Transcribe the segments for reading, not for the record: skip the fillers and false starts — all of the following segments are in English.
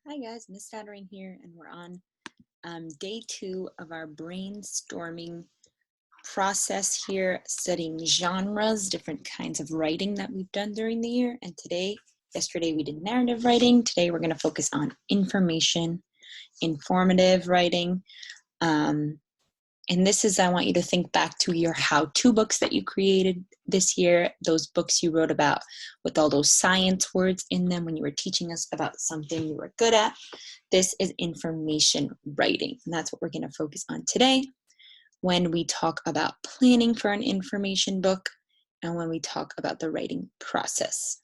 Hi guys, Miss Saturn here, and we're on day 2 of our brainstorming process here, studying genres, different kinds of writing that we've done during the year. And yesterday we did narrative writing. Today we're going to focus on information, informative writing. And this is, I want you to think back to your how-to books that you created this year, those books you wrote about with all those science words in them when you were teaching us about something you were good at. This is information writing, and that's what we're going to focus on today when we talk about planning for an information book and when we talk about the writing process.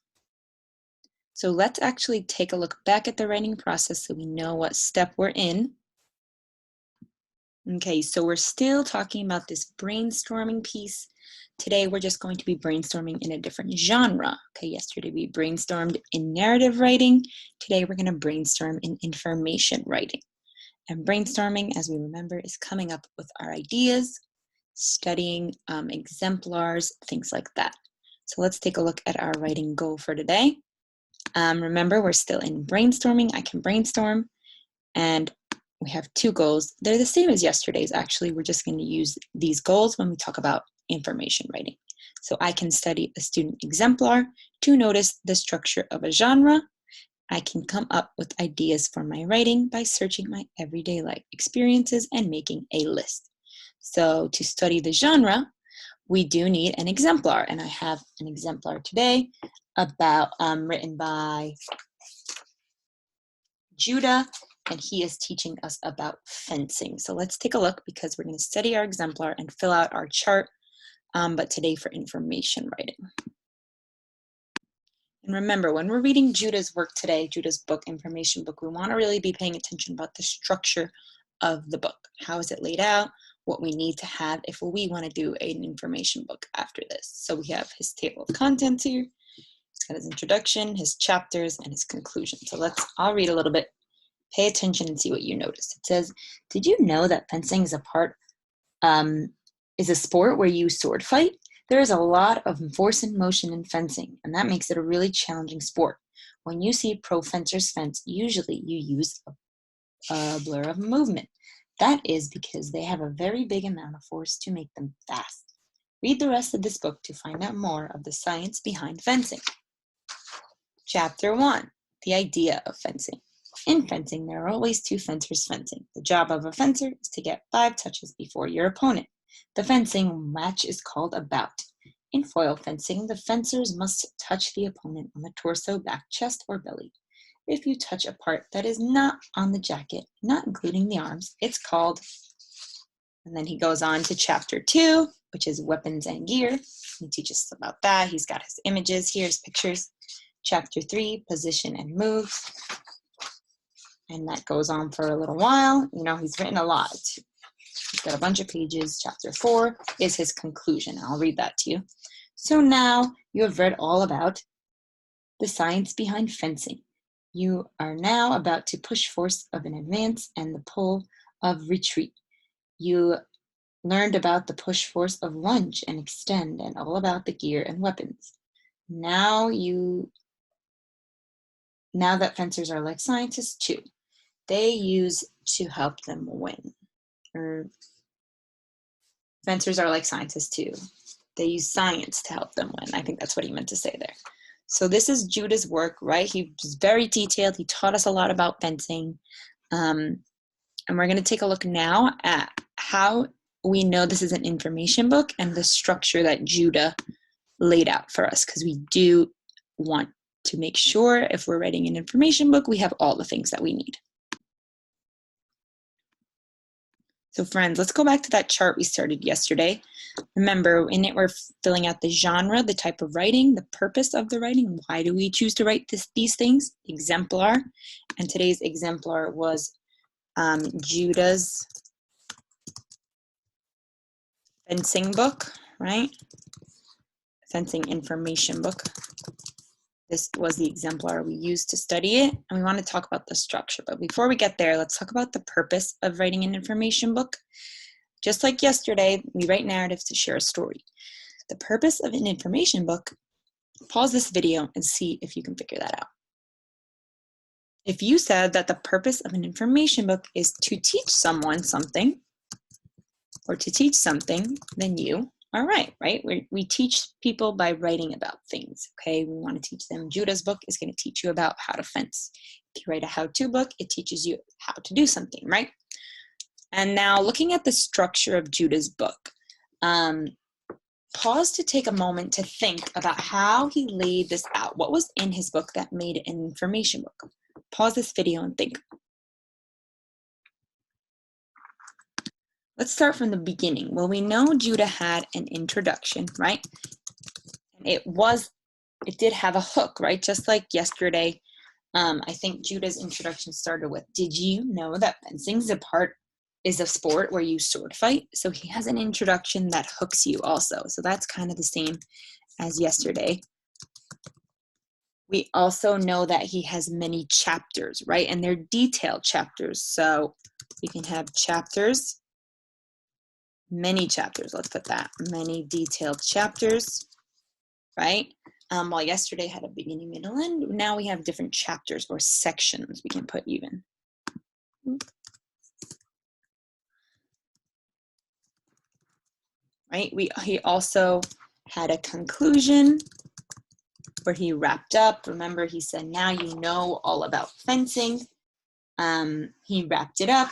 So let's actually take a look back at the writing process so we know what step we're in. Okay, so we're still talking about this brainstorming piece. Today, we're just going to be brainstorming in a different genre. Okay, yesterday we brainstormed in narrative writing. Today, we're going to brainstorm in information writing. And brainstorming, as we remember, is coming up with our ideas, studying exemplars, things like that. So let's take a look at our writing goal for today. Remember, we're still in brainstorming. I can brainstorm, and we have 2 goals. They're the same as yesterday's, actually. We're just going to use these goals when we talk about information writing. So I can study a student exemplar to notice the structure of a genre. I can come up with ideas for my writing by searching my everyday life experiences and making a list. So to study the genre, we do need an exemplar, and I have an exemplar today about written by Judah, and he is teaching us about fencing. So let's take a look because we're going to study our exemplar and fill out our chart, but today for information writing. And remember, when we're reading Judah's work today, Judah's book, information book, we want to really be paying attention about the structure of the book. How is it laid out? What we need to have if we want to do an information book after this. So we have his table of contents here. He's got his introduction, his chapters, and his conclusion. So I'll read a little bit. Pay attention and see what you notice. It says, did you know that fencing is a sport where you sword fight? There is a lot of force and motion in fencing, and that makes it a really challenging sport. When you see pro fencers fence, usually you use a blur of movement. That is because they have a very big amount of force to make them fast. Read the rest of this book to find out more of the science behind fencing. Chapter 1, the idea of fencing. In fencing, there are always 2 fencers fencing. The job of a fencer is to get 5 touches before your opponent. The fencing match is called a bout. In foil fencing, the fencers must touch the opponent on the torso, back, chest, or belly. If you touch a part that is not on the jacket, not including the arms, it's called... And then he goes on to chapter 2, which is weapons and gear. He teaches us about that. He's got his images here, his pictures. Chapter 3, position and moves. And that goes on for a little while. You know, he's written a lot. He's got a bunch of pages. Chapter 4 is his conclusion. I'll read that to you. So now you have read all about the science behind fencing. You are now about to push force of an advance and the pull of retreat. You learned about the push force of lunge and extend and all about the gear and weapons. Now that fencers are like scientists too. They use to help them win. Or fencers are like scientists too. They use science to help them win. I think that's what he meant to say there. So this is Judah's work, right? He was very detailed. He taught us a lot about fencing. And we're going to take a look now at how we know this is an information book and the structure that Judah laid out for us, because we do want to make sure if we're writing an information book, we have all the things that we need. So friends, let's go back to that chart we started yesterday. Remember, in it we're filling out the genre, the type of writing, the purpose of the writing, why do we choose to write these things, exemplar. And today's exemplar was Judah's fencing book, right? Fencing information book. This was the exemplar we used to study it, and we want to talk about the structure. But before we get there, let's talk about the purpose of writing an information book. Just like yesterday, we write narratives to share a story. The purpose of an information book, pause this video and see if you can figure that out. If you said that the purpose of an information book is to teach someone something or to teach something, then you are right? We teach people by writing about things, okay? We want to teach them. Judah's book is going to teach you about how to fence. If you write a how-to book, it teaches you how to do something, right? And now looking at the structure of Judah's book, pause to take a moment to think about how he laid this out. What was in his book that made it an information book? Pause this video and think. Let's start from the beginning. Well, we know Judah had an introduction, right? And it did have a hook, right? Just like yesterday, I think Judah's introduction started with, did you know that fencing is a sport where you sword fight? So he has an introduction that hooks you also. So that's kind of the same as yesterday. We also know that he has many chapters, right? And they're detailed chapters. So we can have chapters, many chapters, let's put that, many detailed chapters, right? While yesterday had a beginning, middle, end, now we have different chapters or sections we can put even. Right? He also had a conclusion where he wrapped up. Remember, he said, now you know all about fencing. He wrapped it up.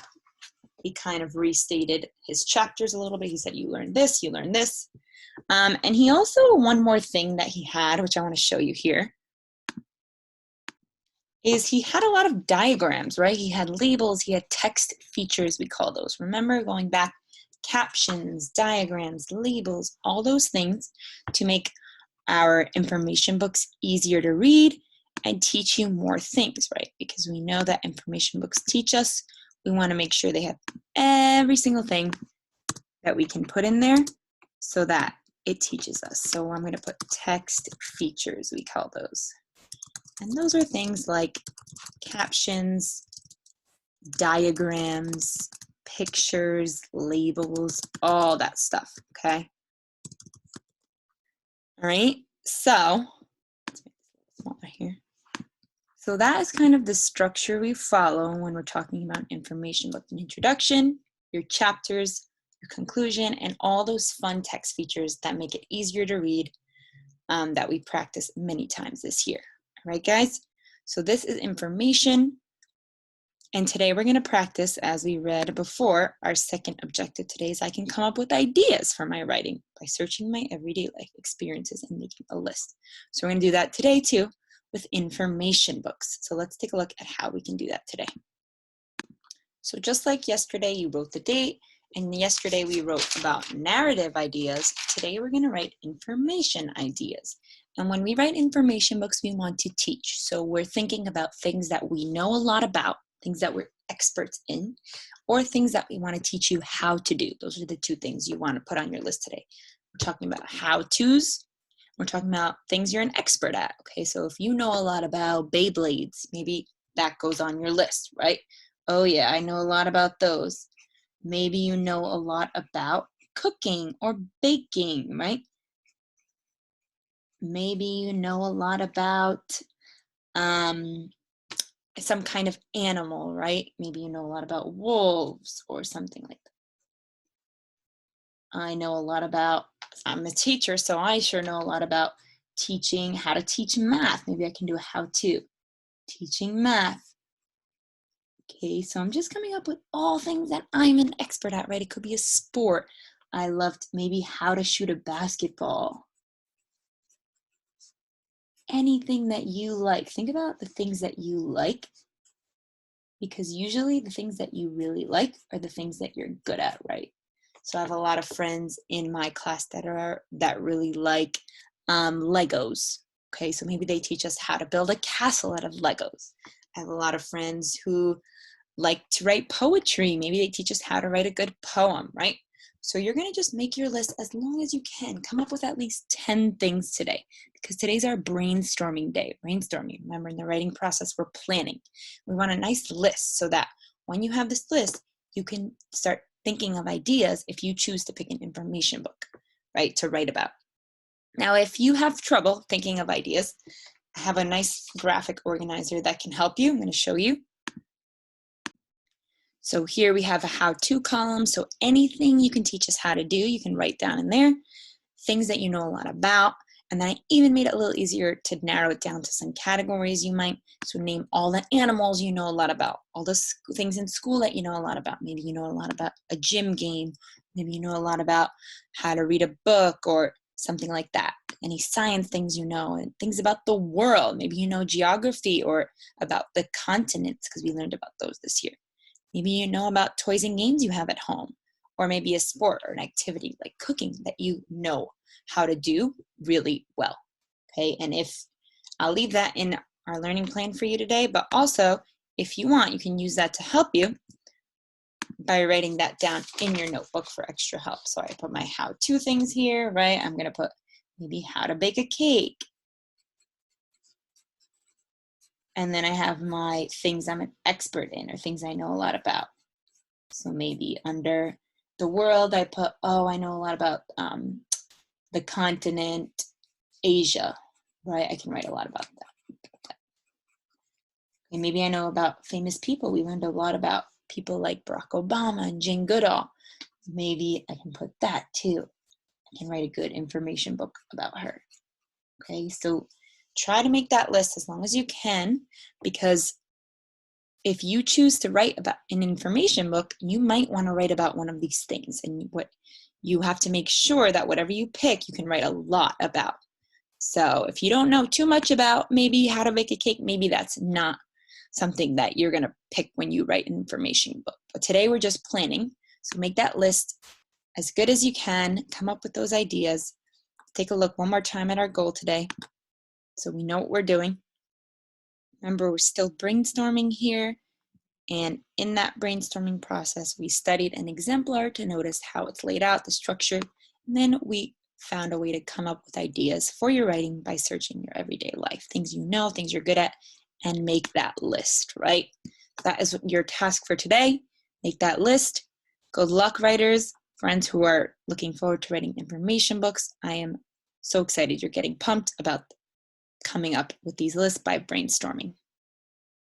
He kind of restated his chapters a little bit. He said, you learned this, you learned this. And he also, one more thing that he had, which I want to show you here, is he had a lot of diagrams, right? He had labels, he had text features, we call those. Remember, going back, captions, diagrams, labels, all those things to make our information books easier to read and teach you more things, right? Because we know that information books teach us. We want to make sure they have every single thing that we can put in there so that it teaches us. So I'm going to put text features, we call those. And those are things like captions, diagrams, pictures, labels, all that stuff, okay? All right, so let's make this a little smaller here. So that is kind of the structure we follow when we're talking about information book: an introduction, your chapters, your conclusion, and all those fun text features that make it easier to read that we practice many times this year. All right, guys? So this is information. And today we're going to practice, as we read before, our second objective today is I can come up with ideas for my writing by searching my everyday life experiences and making a list. So we're going to do that today too with information books. So let's take a look at how we can do that today. So just like yesterday, you wrote the date, and yesterday we wrote about narrative ideas. Today we're going to write information ideas. And when we write information books, we want to teach. So we're thinking about things that we know a lot about, things that we're experts in, or things that we want to teach you how to do. Those are the two things you want to put on your list today. We're talking about how-tos. We're talking about things you're an expert at. Okay, so if you know a lot about Beyblades, maybe that goes on your list, right? Oh yeah, I know a lot about those. Maybe you know a lot about cooking or baking, right? Maybe you know a lot about some kind of animal, right? Maybe you know a lot about wolves or something like that. I know a lot about, I'm a teacher, so I sure know a lot about teaching how to teach math. Maybe I can do a how-to. Teaching math. Okay, so I'm just coming up with all things that I'm an expert at, right? It could be a sport. I loved maybe how to shoot a basketball. Anything that you like. Think about the things that you like, because usually the things that you really like are the things that you're good at, right? So I have a lot of friends in my class that really like Legos. Okay, so maybe they teach us how to build a castle out of Legos. I have a lot of friends who like to write poetry. Maybe they teach us how to write a good poem, right? So you're going to just make your list as long as you can. Come up with at least 10 things today, because today's our brainstorming day. Brainstorming, remember, in the writing process, we're planning. We want a nice list so that when you have this list, you can start thinking of ideas if you choose to pick an information book, right, to write about. Now, if you have trouble thinking of ideas, I have a nice graphic organizer that can help you. I'm going to show you. So here we have a how-to column. So anything you can teach us how to do, you can write down in there. Things that you know a lot about. And then I even made it a little easier to narrow it down to some categories you might. So name all the animals you know a lot about, all the things in school that you know a lot about. Maybe you know a lot about a gym game. Maybe you know a lot about how to read a book or something like that. Any science things you know, and things about the world. Maybe you know geography or about the continents, because we learned about those this year. Maybe you know about toys and games you have at home, or maybe a sport or an activity like cooking that you know how to do really well. Okay, and I'll leave that in our learning plan for you today, but also if you want, you can use that to help you by writing that down in your notebook for extra help. So I put my how-to things here, right? I'm gonna put maybe how to bake a cake. And then I have my things I'm an expert in or things I know a lot about. So maybe under the world, I put, oh, I know a lot about the continent Asia, right? I can write a lot about that. And maybe I know about famous people. We learned a lot about people like Barack Obama and Jane Goodall. Maybe I can put that too. I can write a good information book about her. Okay, so try to make that list as long as you can, because if you choose to write about an information book, you might want to write about one of these things. And what you have to make sure that whatever you pick, you can write a lot about. So if you don't know too much about maybe how to bake a cake, maybe that's not something that you're going to pick when you write an information book. But today we're just planning. So make that list as good as you can. Come up with those ideas. Take a look one more time at our goal today so we know what we're doing. Remember, we're still brainstorming here. And in that brainstorming process, we studied an exemplar to notice how it's laid out, the structure. And then we found a way to come up with ideas for your writing by searching your everyday life, things you know, things you're good at, and make that list, right? That is your task for today. Make that list. Good luck, writers, friends who are looking forward to writing information books. I am so excited you're getting pumped about coming up with these lists by brainstorming.